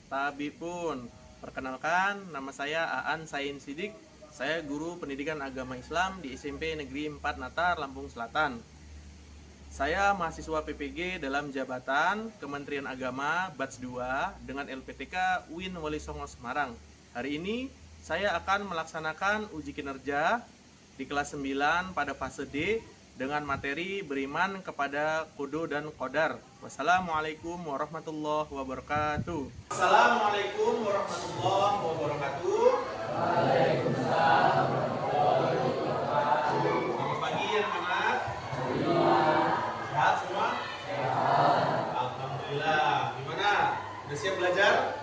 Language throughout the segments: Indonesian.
Tabipun. Perkenalkan, nama saya Aan Sain Sidik. Saya guru pendidikan agama Islam di SMP Negeri 4 Natar, Lampung Selatan. Saya mahasiswa PPG dalam jabatan Kementerian Agama Batch 2 dengan LPTK UIN Wali Songo Semarang. Hari ini saya akan melaksanakan uji kinerja di kelas 9 pada fase D dengan materi beriman kepada Qada dan Qadar. Wassalamualaikum warahmatullahi wabarakatuh. Assalamualaikum warahmatullahi wabarakatuh. Waalaikumsalam. Selamat pagi anak-anak. Sehat semua? Alhamdulillah. Gimana? Udah siap belajar?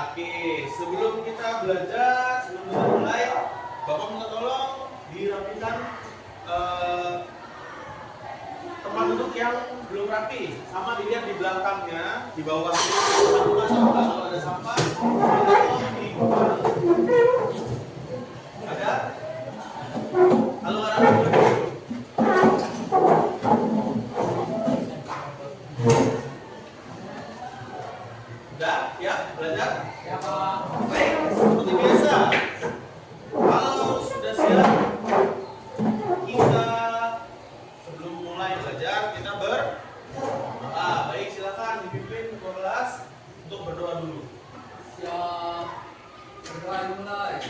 Oke, sebelum kita belajar, sebelum kita mulai, Bapak minta tolong dirapikan tempat duduk yang belum rapi, sama dilihat di belakangnya, di bawah kalau ada sampah, ada? Kalau ada udah, ya, belajar? Ya, Pak. Baik, seperti biasa. Kalau sudah siap, kita sebelum mulai belajar, kita baik, silakan dipimpin ke kelas untuk berdoa dulu. Siap. Berdoa dimulai.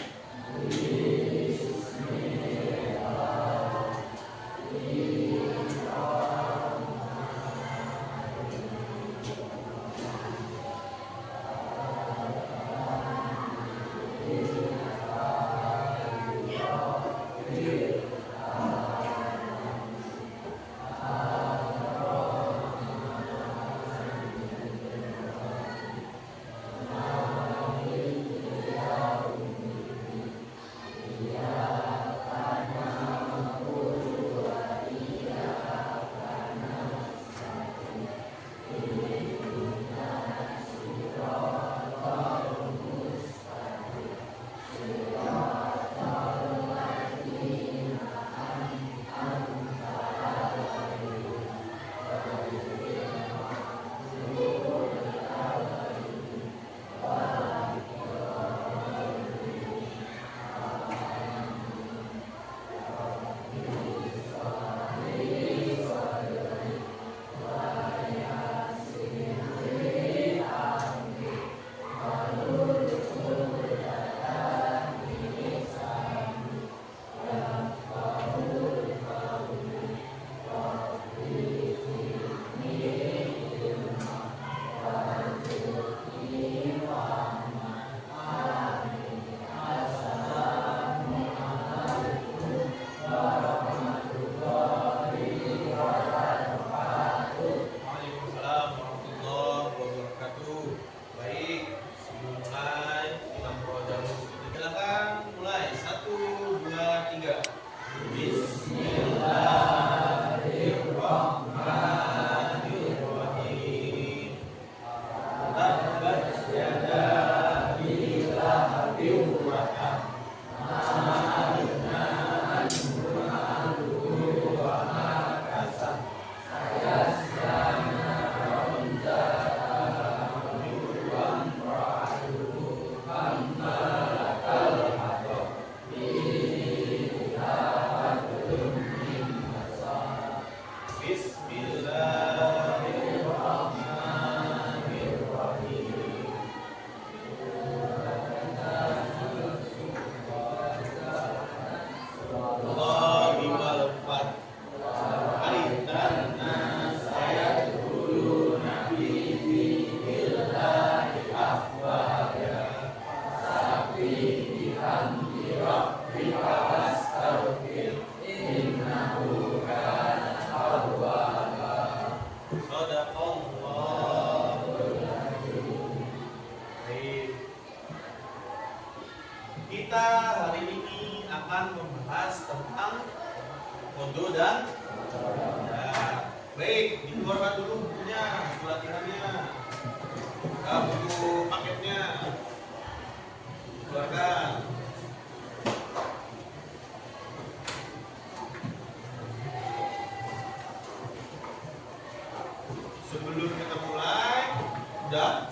Waalaikumsalam warahmatullahi wabarakatuh. Baik, sebelum mulai kita berdoa dulu. Silakan mulai. 1, 2, 3. Bismillahirrahmanirrahim. Tabbat yada Abi Lahabin wa tab. Bismillahirrahmanirrahim. Allahi wal fat. Aidan saya dulu nabi billahi afwaja. Sapi bihamdi rabbika wastaghfir innahu kana tawwaba. Shadaqallahul adzim. Baik. Kita hari ini akan membahas tentang foto dan baik, dikeluarkan dulu bukunya, buku latihannya, buku paketnya, keluarkan. Sebelum kita mulai, udah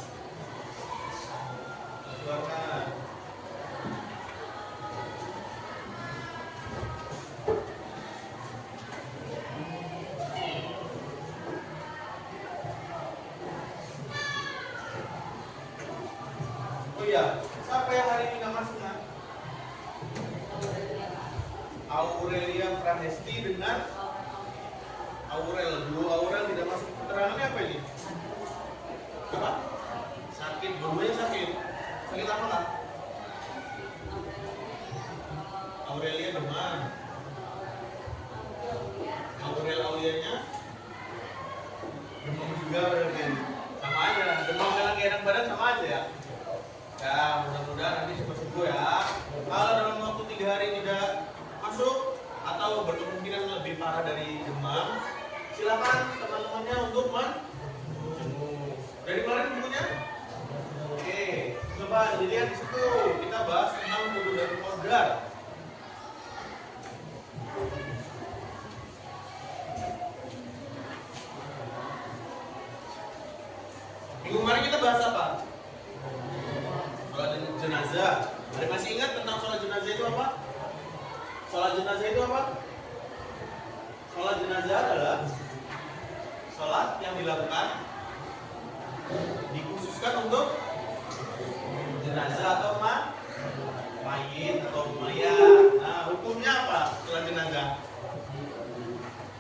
iya. Siapa yang hari ini nggak masuk kan? Aurelia Prahesti dengan Aurel. Dua Aurel tidak masuk. Keterangannya apa ini? Apa? Sakit. Dua-duanya sakit. Sakit apa kak? Aurelia demam. Aurel Aulianya demam juga berarti. Sama aja. Demam dengan enak badan sama aja ya. Ya, mudah-mudahan nanti cepat sembuh ya. Kalau dalam waktu 3 hari tidak masuk atau berkemungkinan lebih parah dari demam, silakan teman-temannya untuk menjenguk. Dari kemarin bukunya? Oke, coba dilihat di situ. Kita bahas tentang wudu dan qadar. Minggu kemarin kita bahas apa? Sholat jenazah. Ada masih ingat tentang sholat jenazah itu apa? Sholat jenazah itu apa? Sholat jenazah adalah sholat yang dilakukan dikhususkan untuk jenazah atau mayit atau mayat. Nah, hukumnya apa sholat jenazah?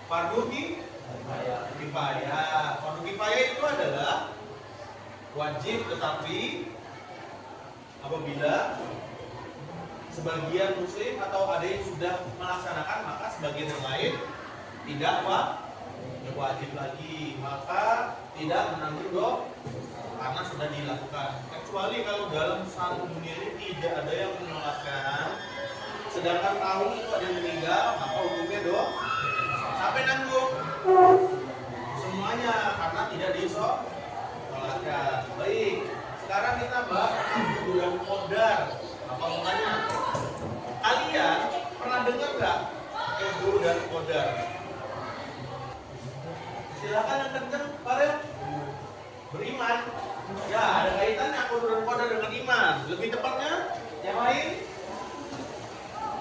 Fardu kifayah. Fardu kifayah itu adalah wajib, tetapi apabila sebagian muslim atau ada yang sudah melaksanakan, maka sebagian yang lain tidak wajib lagi, maka tidak menanggung dosa karena sudah dilakukan. Kecuali kalau dalam satu dunia ini tidak ada yang menolakkan, sedangkan tahu itu ada yang meninggal, maka hukumnya dosa. Sampai nanggung semuanya karena tidak disolatkan. Baik, sekarang kita bahas tentang wudu dan qadar. Apa makanya? Kalian pernah dengar nggak wudu dan qadar? Silakan yang kenceng, Farel. Beriman. Ya, ada kaitannya wudu dan qadar dengan iman. Lebih tepatnya, yang lain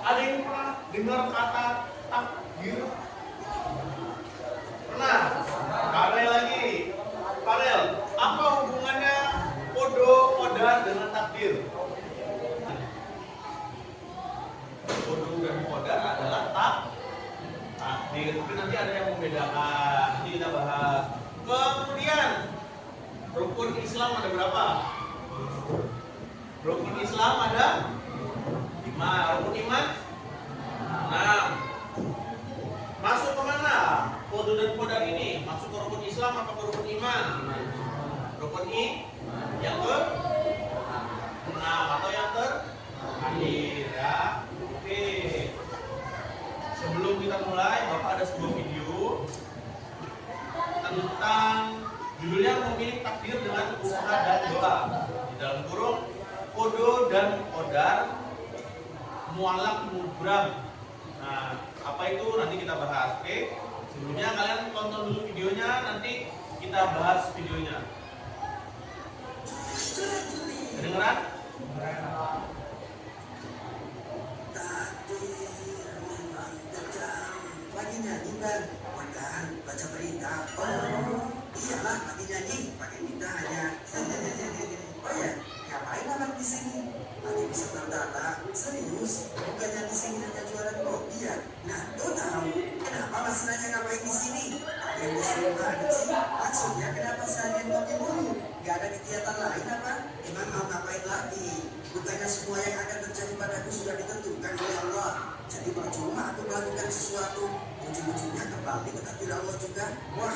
ada yang pernah dengar kata takdir? Pernah? Farel lagi. Farel, apa hubungannya wudu qadar dengan takdir? Wudu dan qadar adalah takdir, tapi nanti ada yang membedakan. Nanti kita bahas. Kemudian rukun Islam ada berapa? Rukun Islam ada 5. Rukun iman 6. Masuk ke mana wudu dan qadar ini? Masuk ke rukun Islam atau ke rukun iman? Rukun yang ke 6 atau yang terakhir ya. Oke. Sebelum kita mulai, Bapak ada sebuah video tentang judulnya memilih takdir dengan usaha dan doa. Di dalam kurung wudu dan qadar mualak mubram. Nah, apa itu nanti kita bahas. Oke. Sebelumnya kalian tonton dulu videonya, nanti kita bahas videonya. Kedengeran? Lagi nyanyi bang, bukan baca berita. Oh, iyalah lagi nyanyi, pakai minta aja. Oh ya, ngapain abang di sini? Lagi bisa tanda serius, bukannya di sini hanya jualan kopi ya? Nah, tuh tahu, kenapa masih nanya ngapain di sini? Ada yang disuruh banget sih. Maksudnya kenapa seharian kopi mulu? Gak ada kegiatan lain apa? Emang mau ngapain lagi? Bukannya semua yang akan terjadi padaku sudah ditentukan oleh Allah. Jadi percuma aku melakukan sesuatu, ujung-ujungnya kembali ke takdir Allah juga. Wah,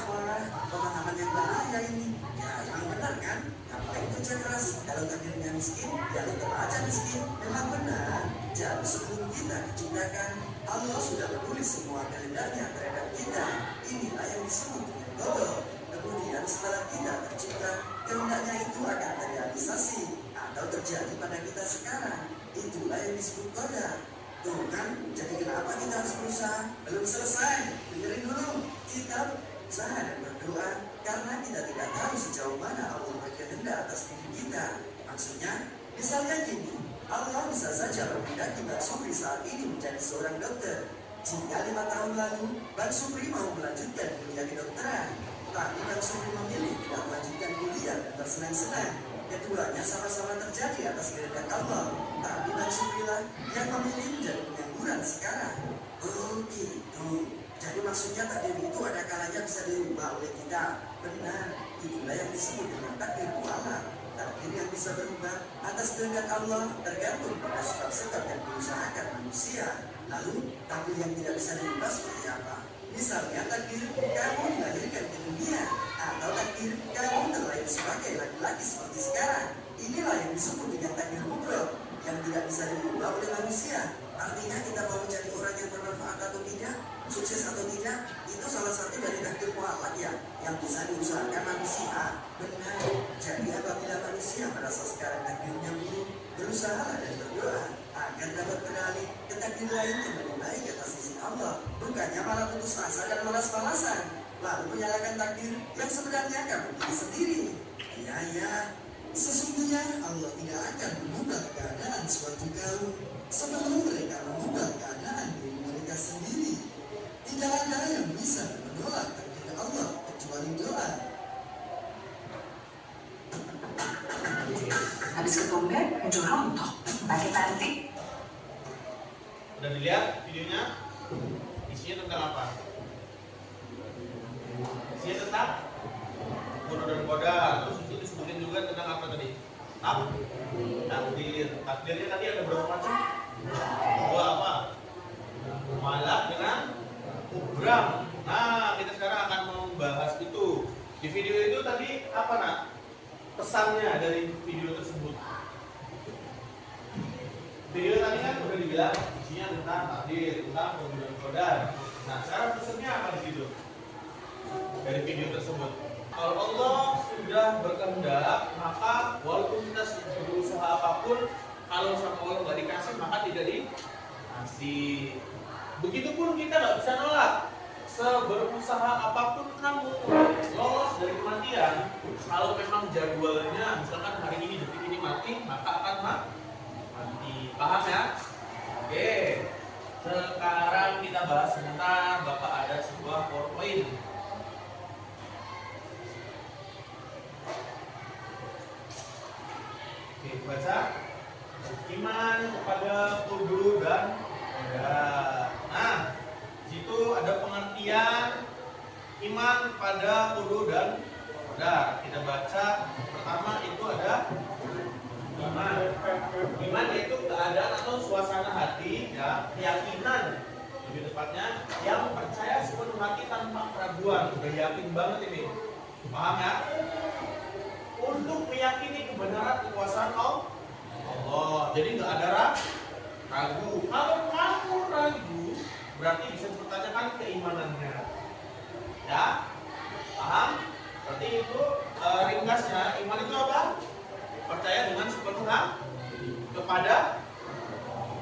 pemahaman yang bahaya ini. Ya, emang benar kan? Ngapain kerja keras? Kalau takdirnya miskin, ya tetap aja miskin. Memang benar. Jadi sebelum kita diciptakan, Allah sudah menulis semua kehendaknya terhadap kita. Inilah yang disebut dengan qadar. Kemudian setelah kita tercipta, kehendaknya itu akan terrealisasi atau terjadi pada kita sekarang. Itulah yang disebut qadar. Tuh kan, jadi kenapa kita harus berusaha? Belum selesai, dengerin dulu. Kita usaha dan berdoa karena kita tidak tahu sejauh mana Allah berkehendak atas diri kita. Maksudnya, misalnya gini, Allah bisa saja berkehendaki Bang Supri saat ini menjadi seorang dokter. Jika 5 tahun lalu, Bang Supri mau melanjutkan kuliah kedokteran, tapi Bang Supri memilih tidak melanjutkan kuliah dan bersenang-senang. Keduanya sama-sama terjadi atas kehendak Allah. Tapi maksudnya yang memilih menjadi pengangguran sekarang. Oh gitu. Jadi maksudnya takdir itu ada kalanya bisa dirubah oleh kita. Benar. Itulah yang disebut dengan takdir mu'alaq. Takdir yang bisa berubah atas kehendak Allah tergantung pada sebab-sebab yang diusahakan manusia. Lalu takdir yang tidak bisa dirubah seperti apa? Misalnya takdir kamu dilahirkan ke dunia, atau takdir kamu terlahir sebagai laki-laki seperti sekarang. Inilah yang disebut dengan takdir mutlak yang tidak bisa dirubah oleh manusia. Artinya kita mau menjadi orang yang bermanfaat atau tidak, sukses atau tidak, itu salah satu dari takdir mu'alaq ya, yang bisa diusahakan manusia. Benar. Jadi apabila manusia merasa sekarang takdirnya buruk, berusaha dan berdoa agar dapat beralih ke takdir lain yang lebih baik atas izin Allah, bukannya malah putus asa dan malas-malasan, lalu menyalahkan takdir yang sebenarnya kamu pilih sendiri. Ya, sesungguhnya Allah tidak akan mengubah keadaan suatu kaum sebelum mereka mengubah keadaan diri mereka sendiri. Tidak ada yang bisa menolak takdir Allah kecuali doa. Habis ketombe, muncul rontok. Pakai tanti. Udah dilihat videonya? Isinya tentang apa? Isinya tentang guru dan kodar. Terus itu disebutin juga tentang apa tadi? Takdir. Takdirnya tadi ada berapa macam? Dua apa? Mu'alaq dengan mubram. Nah, kita sekarang akan membahas itu. Di video itu tadi apa nak? Pesannya dari video tersebut. Video tadi kan udah dibilang isinya tentang takdir, tentang guru dan kodar. Nah, sekarang pesannya apa di situ? Dari video tersebut. Kalau Allah sudah berkehendak, maka walaupun kita berusaha apapun, kalau sama Allah nggak dikasih, maka tidak dikasih. Begitupun kita nggak bisa nolak. Seberusaha apapun kamu lolos dari kematian, kalau memang jadwalnya, misalkan hari ini detik ini mati, maka akan mati. Paham ya? Oke. Sekarang kita bahas sebentar. Bapak ada sebuah PowerPoint. Oke, baca. Iman kepada kudu dan kodar. Nah, di situ ada pengertian iman kepada kudu dan kodar. Kita baca pertama itu ada iman. Iman yaitu keadaan atau suasana hati, ya, keyakinan lebih tepatnya yang percaya sepenuh hati tanpa keraguan. Udah yakin banget ini. Paham ya? Untuk meyakini kebenaran kekuasaan Allah. Jadi nggak ada ragu. Kalau kamu ragu, berarti bisa dipertanyakan keimanannya. Ya? Paham? Berarti itu ringkasnya, iman itu apa? Percaya dengan sepenuh hati kepada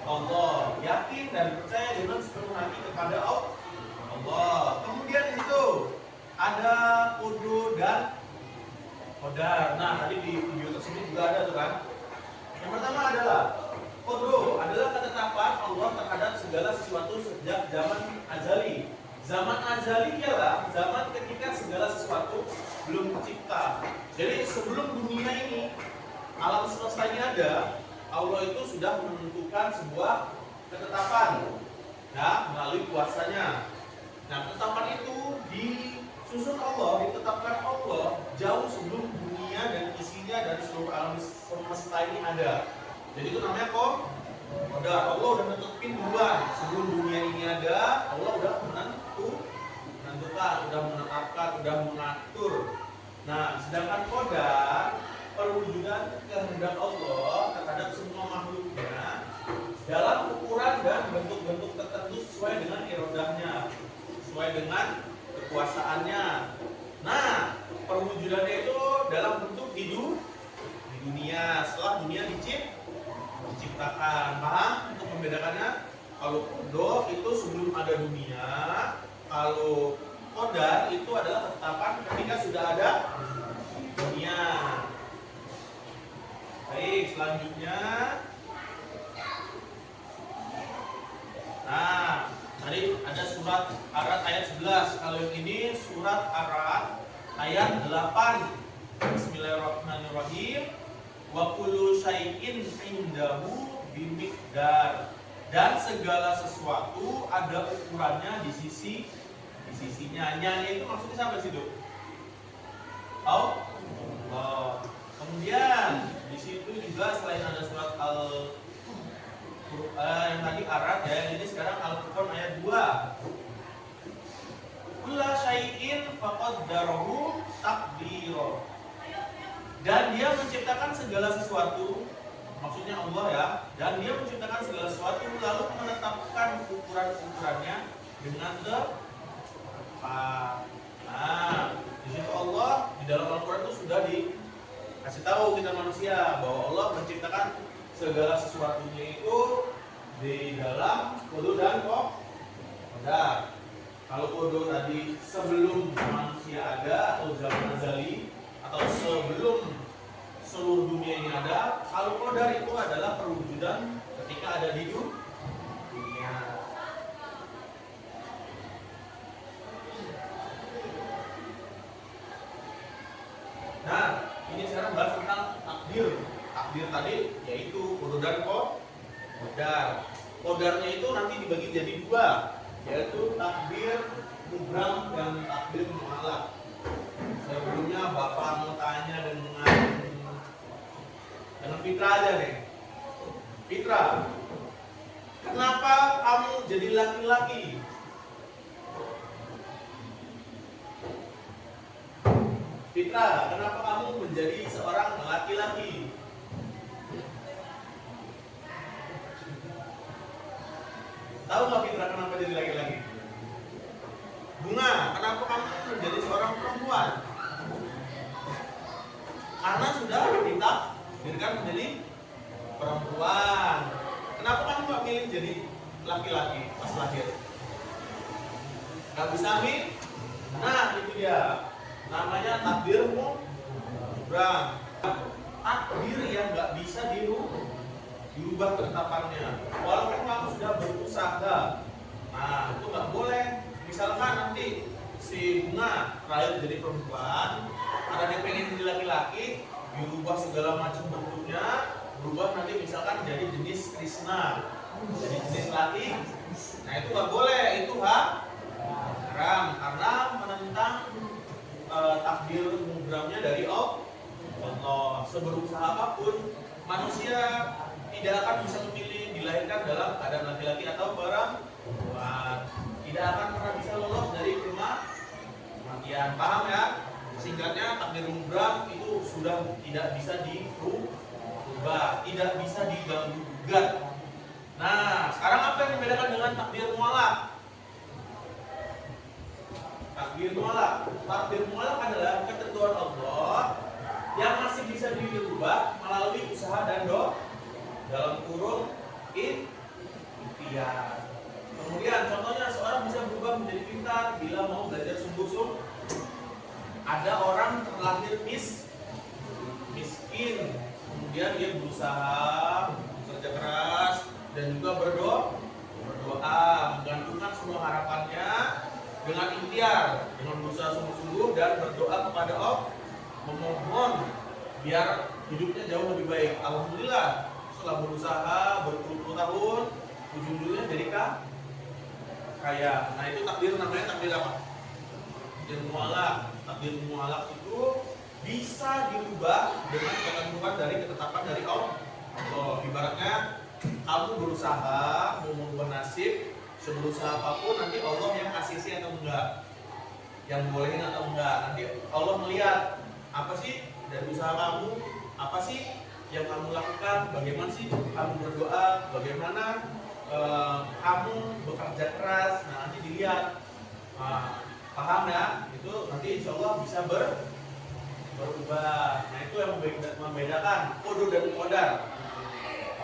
Allah. Yakin dan percaya dengan sepenuh hati kepada Allah. Kemudian itu ada kudu dan kodar. Nah, tadi di video tersebut juga ada tuh kan. Yang pertama adalah kudu adalah ketetapan Allah terhadap segala sesuatu sejak zaman azali. Zaman azali ialah zaman ketika segala sesuatu belum tercipta. Jadi sebelum dunia ini, alam semesta ini ada, Allah itu sudah menentukan sebuah ketetapan, ya, melalui kuasanya. Nah, ketetapan itu disusun Allah, ditetapkan Allah jauh sebelum dunia dan isinya dan seluruh alam semesta ini ada. Jadi itu namanya kodar. Allah udah menentukan duluan sebelum dunia ini ada. Allah udah menentukan, udah menetapkan, udah mengatur. Nah, sedangkan kodar perwujudan kehendak Allah terhadap semua makhluknya dalam ukuran dan bentuk-bentuk tertentu sesuai dengan irodahnya, sesuai dengan kekuasaannya. Nah, perwujudannya itu dalam bentuk di dunia setelah dunia diciptakan. Paham untuk membedakannya? Kalau kodar itu sebelum ada dunia, kalau kodar itu adalah ketetapan ketika sudah ada dunia. Baik, selanjutnya. Nah, tadi ada surat Ar-Ra'd ayat 11. Kalau yang ini surat Ar-Ra'd ayat 8. Bismillahirrahmanirrahim. Wa kullu syai'in indahu bimiqdar. Dan segala sesuatu ada ukurannya di sisinya. Nya itu maksudnya sampai situ. Oh, kemudian di situ juga selain ada surat yang tadi Arad ya, ini sekarang Al-Furqan ayat 2. Kulla syai'in faqaddarahu taqdira. Dan dia menciptakan segala sesuatu, maksudnya Allah ya, dan dia menciptakan segala sesuatu lalu menetapkan ukuran-ukurannya dengan tepat. Nah, di situ Allah di dalam Al-Quran itu sudah dikasih tahu kita manusia bahwa Allah menciptakan segala sesuatunya itu di dalam qada dan qadar. Kalau qada tadi sebelum manusia ada atau zaman azali atau sebelum seluruh dunia ini ada, kalau qadar itu adalah perwujudan ketika ada di dunia. Nah, ini sekarang bahas tentang takdir. Takdir tadi yaitu qada dan qadar. Qadarnya itu nanti dibagi jadi dua, yaitu takdir mubram dan takdir mu'allaq. Sebelumnya Bapak mau tanya dengan Fitra aja nih. Fitra, kenapa kamu jadi laki-laki? Fitra, kenapa kamu menjadi seorang laki-laki? Tahu nggak Fitra kenapa jadi laki-laki? Bunga, kenapa kamu menjadi seorang perempuan? Karena sudah ditakdirkan menjadi perempuan. Kenapa kamu nggak milih jadi laki-laki pas lahir? Nggak bisa milih? Nah itu dia, namanya takdir mubram. Takdir yang nggak bisa dirubah ketetapannya. Walaupun kamu sudah berusaha, nah itu nggak boleh. Misalkan nanti si Bunga lahir jadi perempuan, karena dia pengen jadi laki-laki, dirubah segala macam bentuknya, berubah nanti misalkan jadi jenis Krishna, jadi jenis laki. Nah itu nggak boleh, itu haram karena menentang takdir mubramnya dari Allah. Seberusaha apapun manusia tidak akan bisa memilih dilahirkan dalam keadaan laki-laki atau perempuan. Tidak akan pernah bisa lolos dari kematian. Paham ya? Singkatnya takdir mubram itu sudah tidak bisa dirubah, tidak bisa diganggu gugat. Nah, sekarang apa yang membedakan dengan takdir mu'allaq? Takdir mu'allaq adalah ketentuan Allah yang masih bisa dirubah melalui usaha dan dalam kurung ikhtiar. Kemudian contohnya seorang bisa berubah menjadi pintar bila mau belajar sungguh-sungguh. Ada orang terlahir miskin, kemudian dia berusaha bekerja keras dan juga berdoa, menggantungkan semua harapannya dengan ikhtiar, dengan berusaha sungguh-sungguh dan berdoa kepada Allah, memohon biar hidupnya jauh lebih baik. Alhamdulillah, setelah berusaha berpuluh-puluh tahun, ujung-ujungnya jadi kaya. Nah itu takdir, namanya takdir apa? Takdir mu'allaq. Takdir mu'allaq itu bisa dirubah dengan ketentuan dari ketetapan dari Allah. Ibaratnya kamu berusaha mau mengubah nasib, seberusaha apapun nanti Allah yang asisi atau enggak, yang bolehin atau enggak. Nanti Allah melihat apa sih dari usaha kamu, apa sih yang kamu lakukan, bagaimana sih kamu berdoa, bagaimana kamu bekerja keras. Nah nanti dilihat, paham ya? Itu nanti insya Allah bisa berubah. Nah itu yang membedakan qada dan qadar.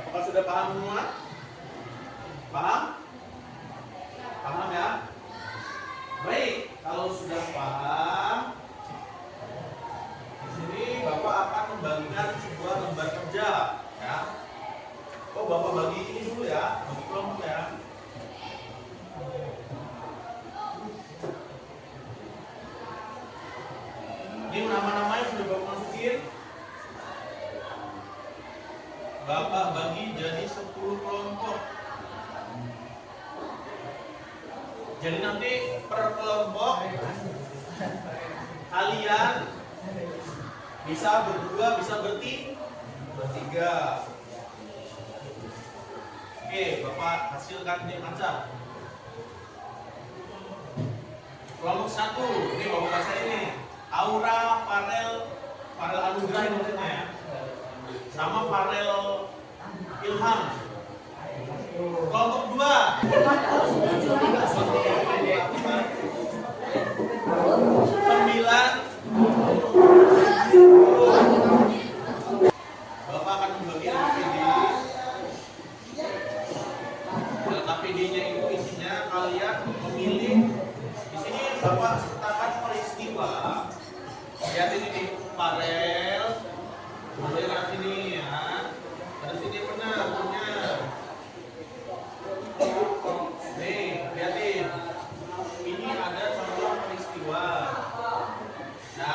Apakah sudah paham semua? Paham? Paham ya? Baik, kalau sudah paham, di sini Bapak akan membagikan sebuah lembar kerja, ya. Oh, Bapak bagi ini dulu ya, bagi kelompok ya. Ini nama-namanya sudah Bapak masukin. Bapak bagi jadi 10 kelompok. Jadi nanti per kelompok kalian bisa berdua, bisa bertiga. Oke, Bapak hasilkan di kaca. Kelompok 1, ini Bapak baca ini. Aura, Farel Anugrah ini maksudnya ya. Sama Farel Ilham. Kelompok 2. Bapak akan membagi LKPD. LKPD-nya itu isinya kalian memilih. Di sini Bapak sertakan peristiwa. Lihat ini nih, Farel. Ada ke sini ya. Ada sini benar punya. Nih, lihatin. Ini ada contoh peristiwa. Ya,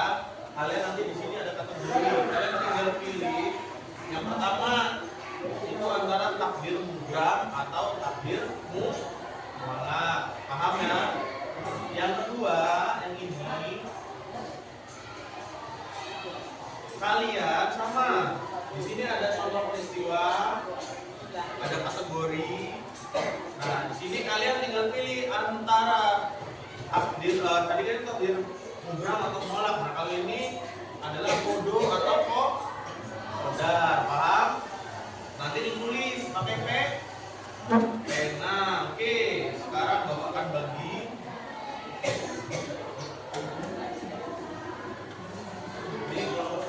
kalian nanti di sini ada kategori. Kalian tinggal pilih. Yang pertama itu antara takdir mugram atau takdir mualaf. Paham ya? Yang kedua, yang ini kalian sama. Di sini ada contoh peristiwa, ada kategori. Nah, di sini kalian tinggal pilih antara takdir tadi kan takdir mugram atau mualaf. Nah, kalau ini adalah kodo atau kodar, paham? Nanti ditulis pakai pena. Oke, sekarang Bapak akan bagi. Ini kelompok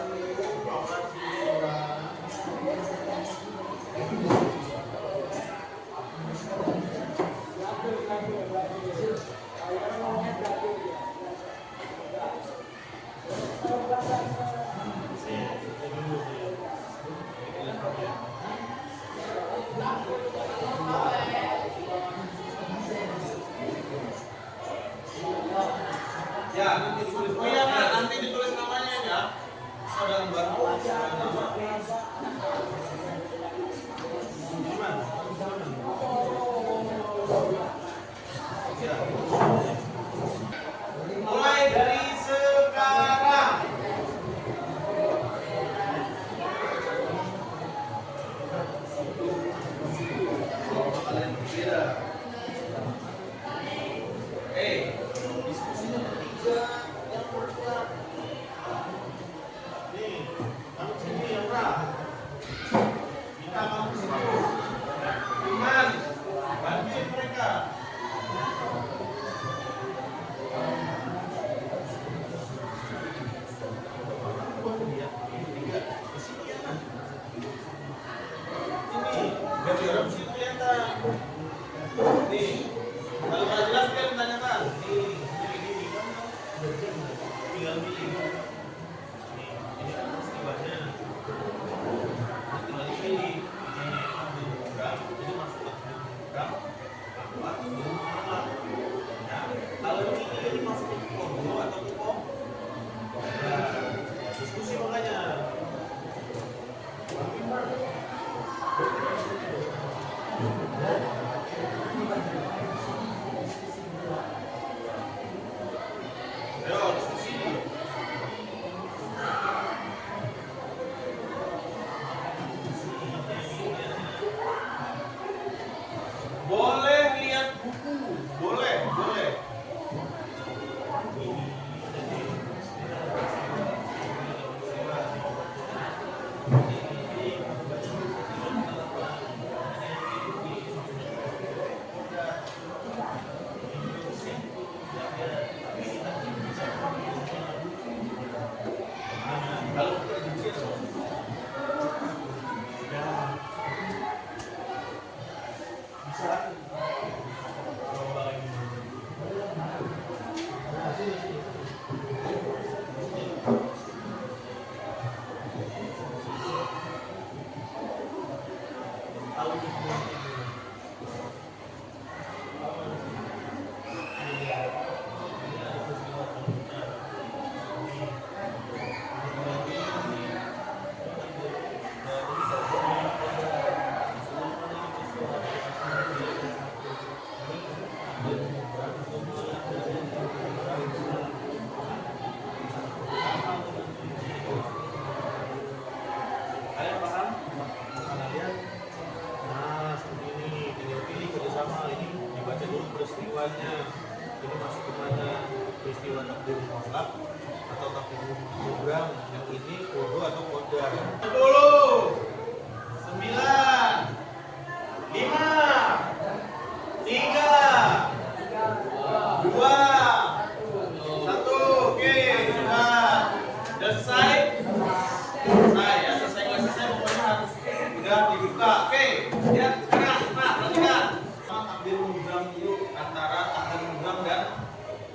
ya, nanti ditulis. Oh iya, nah, nanti ditulis namanya ya. Ada lembar nama. Gimana? Ya. Mulai dari sekarang. Kalian berbeda. Diskusinya bertiga yang bertiga. Nih, kamu sini ya, Pra. Kita kamu sini. Iman, bantuin mereka. peristiwa takdir mutlak atau takdir mubrang. Yang ini kodo atau kodar. 10, 9, 5, 3, 2, 1. Oke, sudah selesai. Selesai ya, selesai nggak selesai pokoknya harus udah dibuka. Oke, lihat sekarang. Nah, perhatikan. Takdir mubrang itu antara takdir mubrang dan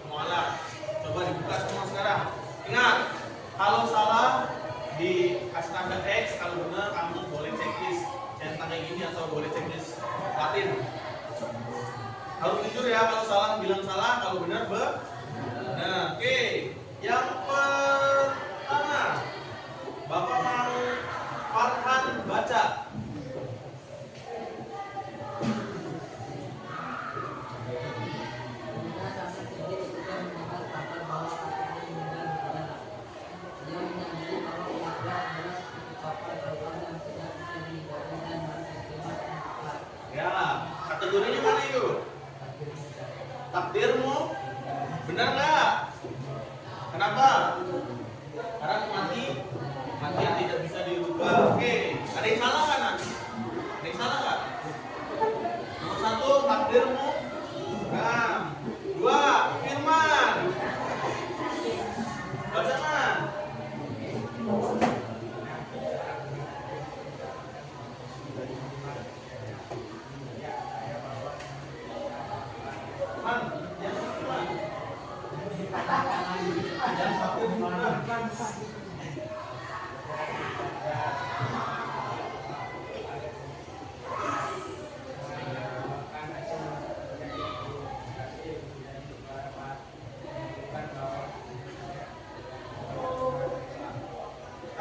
mualaf. Coba dibuka semua sekarang. Ingat, kalau salah dikasih tanda X, kalau benar kamu boleh checklist centang kayak gini atau boleh checklist Latin. Harus jujur ya, kalau salah bilang salah, kalau benar benar. Oke, yang pertama Bapak mau Farhan baca. Ya, kategorinya mana itu? Takdirmu benar nggak? Kenapa? Karena mati yang tidak bisa dirubah. Oke, ada yang salah kan? Ada yang salah nggak? Nomor 1, takdirmu. Nah, 2, firman. Baca kan?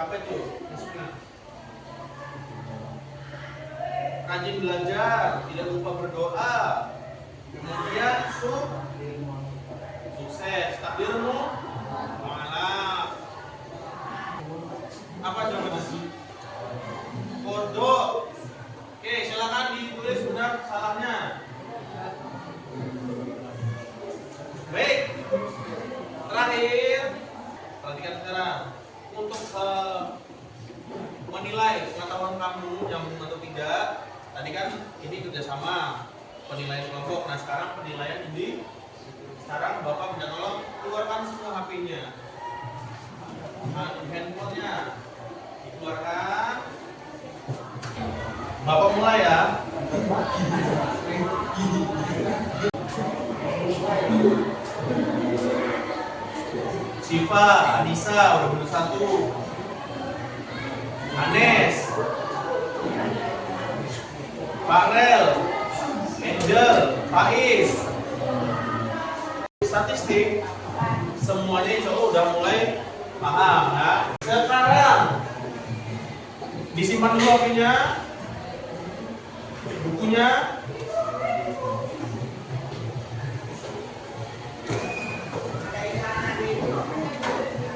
Apa itu? Rajin belajar, tidak lupa berdoa. Kemudian sukses. Takdirmu mualaf. Apa jawabannya? Kodo. Oke, silakan ditulis benar salahnya. Baik. Terakhir, perhatikan sekarang. Untuk menilai pengetahuan kamu yang atau tidak, tadi kan ini kerjasama penilaian kelompok. Nah sekarang penilaian ini, sekarang Bapak minta tolong keluarkan semua HP-nya, handphonenya dikeluarkan. Bapak mulai ya. Siva, Anissa udah bener 1. Anes, Farel, Angel, Faiz. Statistik semuanya insya Allah udah mulai paham ya. Sekarang disimpan dulu HP-nya, bukunya.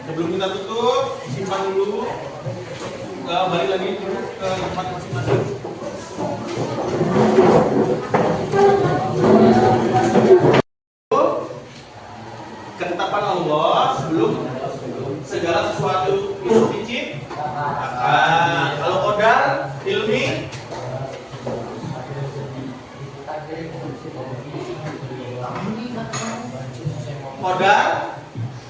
Sebelum kita tutup, simpan dulu. Balik lagi dulu ke tempat masing-masing. Ketetapan Allah sebelum segala sesuatu itu diciptakan. Kalau qadar ilmi, qadar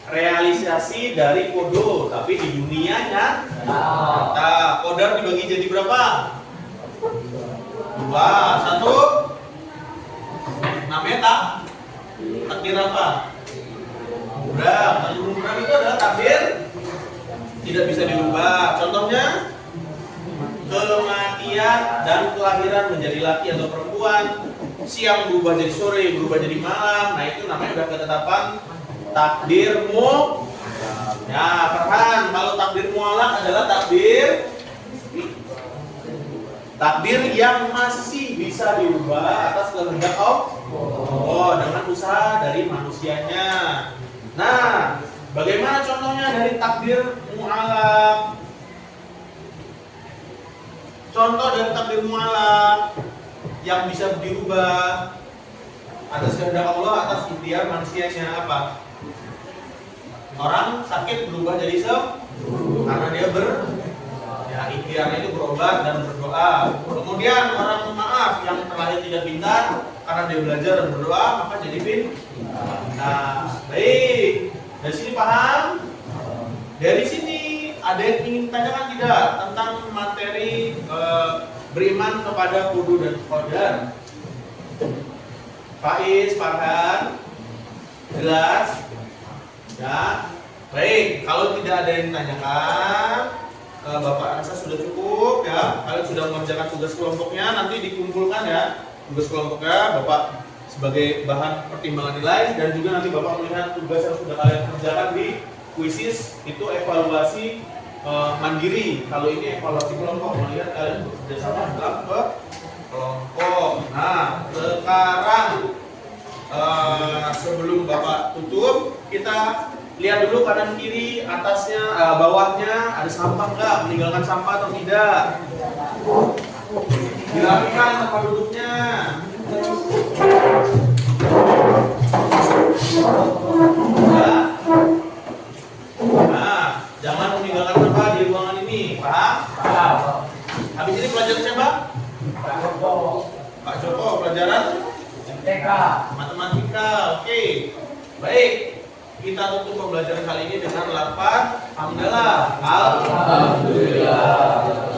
realisasi dari kodo, tapi di dunianya nyata. Qadar dibagi jadi berapa? 2, 1. Namanya takdir apa? Mubrang. Takdir mubrang itu adalah takdir tidak bisa dirubah. Contohnya kematian dan kelahiran menjadi laki atau perempuan, siang berubah jadi sore, berubah jadi malam. Nah itu namanya udah ketetapan takdirmu. Ya, Farhan, kalau takdir mualaf adalah takdir yang masih bisa dirubah atas kehendak Allah dengan usaha dari manusianya. Nah, bagaimana contohnya dari takdir mualaf? Contoh dari takdir mualaf yang bisa dirubah atas kehendak Allah, atas ikhtiar manusianya apa? Orang sakit berubah jadi sembuh karena dia ya ikhtiarnya itu berobat dan berdoa. Kemudian orang maaf yang terlahir tidak pintar karena dia belajar dan berdoa maka jadi pintar. Nah, baik. Dari sini paham? Dari sini ada yang ingin tanyakan tidak tentang materi beriman kepada kudu dan qadar? Faiz, Farhan, jelas? Ya, baik. Kalau tidak ada yang ditanyakan, Bapak rasa sudah cukup ya. Kalian sudah mengerjakan tugas kelompoknya, nanti dikumpulkan ya tugas kelompoknya, Bapak sebagai bahan pertimbangan nilai, dan juga nanti Bapak melihat tugas yang sudah kalian kerjakan di kuisis itu evaluasi mandiri. Kalau ini evaluasi kelompok, melihat kalian bekerja sama dalam kelompok. Nah, sekarang sebelum Bapak tutup, kita lihat dulu kanan kiri, atasnya, bawahnya ada sampah nggak, meninggalkan sampah atau tidak. Dirapikan tempat duduknya. Ya. Nah, jangan meninggalkan sampah di ruangan ini, paham? Paham. Habis ini pelajaran siapa? Pak Joko, pelajaran MTK. matematika. Oke. Baik. Kita tutup pembelajaran kali ini dengan lafaz hamdalah. Alhamdulillah.